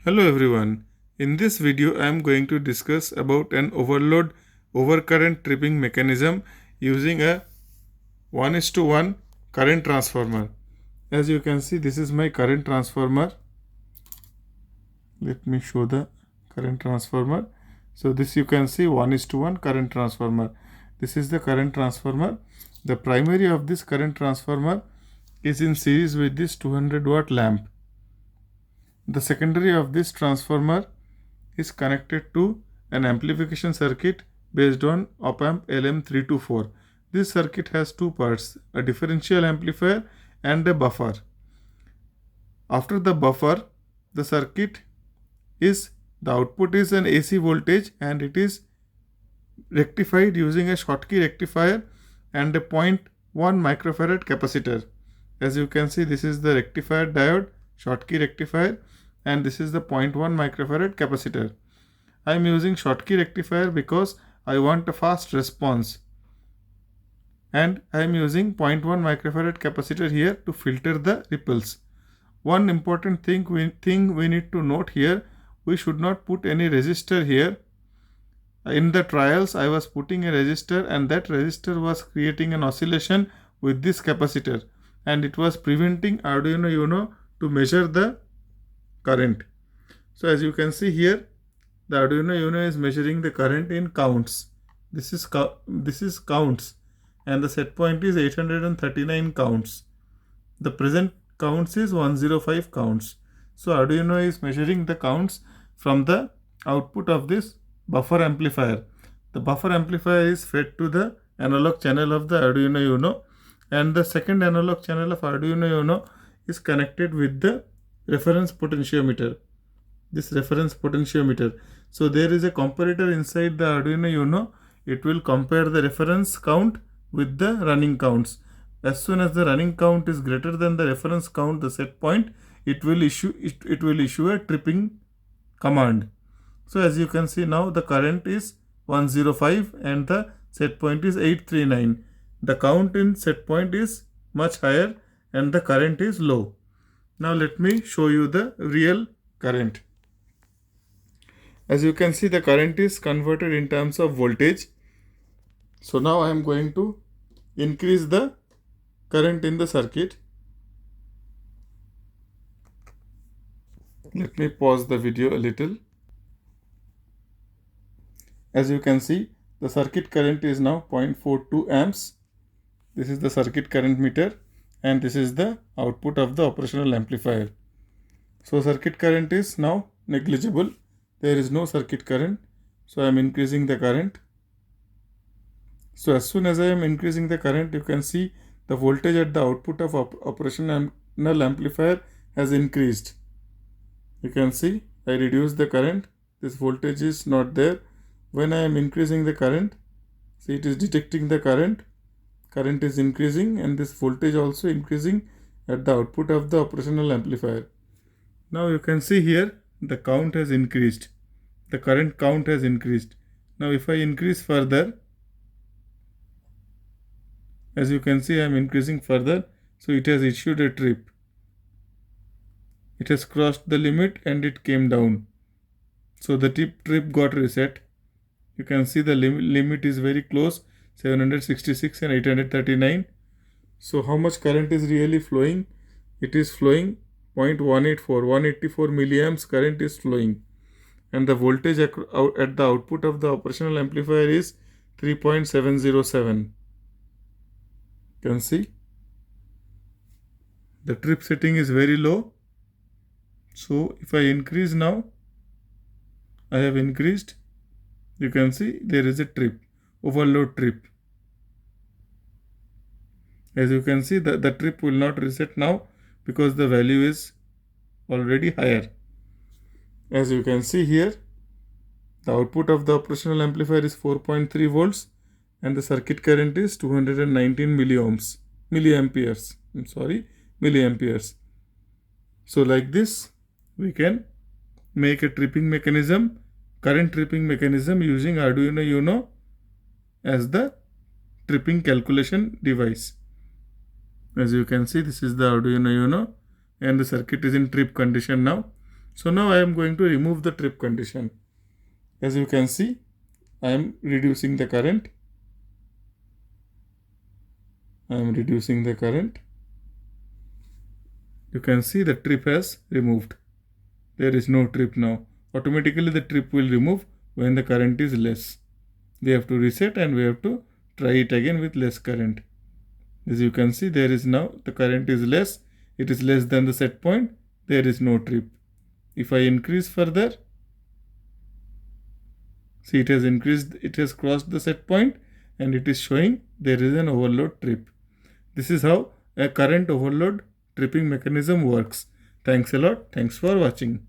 Hello everyone. In this video I am going to discuss about an overload overcurrent tripping mechanism using a 1:1 current transformer. As you can see, this is my current transformer. Let me show the current transformer. So this you can see 1:1 current transformer. This is the current transformer. The primary of this current transformer is in series with this 200 watt lamp. The secondary of this transformer is connected to an amplification circuit based on op-amp LM324. This circuit has two parts, a differential amplifier and a buffer. After the buffer, the circuit is, the output is an AC voltage and it is rectified using a Schottky rectifier and a 0.1 microfarad capacitor. As you can see, this is the rectifier diode, Schottky rectifier, and this is the 0.1 microfarad capacitor. I am using Schottky rectifier because I want a fast response, and I am using 0.1 microfarad capacitor here to filter the ripples. One important thing we need to note here, we should not put any resistor here. In the trials I was putting a resistor and that resistor was creating an oscillation with this capacitor and it was preventing Arduino Uno to measure the current. So as you can see here, the Arduino Uno is measuring the current in counts. This is counts and the set point is 839 counts. The present counts is 105 counts. So Arduino is measuring the counts from the output of this buffer amplifier. The buffer amplifier is fed to the analog channel of the Arduino Uno and the second analog channel of Arduino Uno is connected with the reference potentiometer. This reference potentiometer. So there is a comparator inside the Arduino Uno. It will compare the reference count with the running counts. As soon as the running count is greater than the reference count, the set point, it will issue a tripping command. So as you can see now, the current is 105 and the set point is 839. The count in set point is much higher and the current is low. Now let me show you the real current. As you can see, the current is converted in terms of voltage. So now I am going to increase the current in the circuit. Let me pause the video a little. As you can see, the circuit current is now 0.42 amps. This is the circuit current meter and this is the output of the operational amplifier. So circuit current is now negligible. There is no circuit current. So I am increasing the current. So as soon as I am increasing the current, you can see the voltage at the output of operational amplifier has increased. You can see I reduced the current. This voltage is not there. When I am increasing the current, see it is detecting the current. Current is increasing and this voltage also increasing at the output of the operational amplifier. Now you can see here the count has increased. The current count has increased. Now if I increase further, as you can see I am increasing further, so it has issued a trip. It has crossed the limit and it came down. So the trip got reset. You can see the limit is very close, 766 and 839. So how much current is really flowing? It is flowing 184 milliamps current is flowing. And the voltage at the output of the operational amplifier is 3.707. You can see the trip setting is very low. So if I increase now, I have increased. You can see there is a trip, overload trip. As you can see, the trip will not reset now because the value is already higher. As you can see here, the output of the operational amplifier is 4.3 volts and the circuit current is 219 milliamperes. So like this, we can make a tripping mechanism, current tripping mechanism using Arduino Uno as the tripping calculation device. As you can see, this is the Arduino Uno and the circuit is in trip condition now. So now I am going to remove the trip condition. As you can see, I am reducing the current. I am reducing the current. You can see the trip has removed. There is no trip now. Automatically the trip will remove when the current is less. We have to reset and we have to try it again with less current. As you can see, there is now the current is less. It is less than the set point. There is no trip. If I increase further, see, it has increased, it has crossed the set point and it is showing there is an overload trip. This is how a current overload tripping mechanism works. Thanks a lot. Thanks for watching.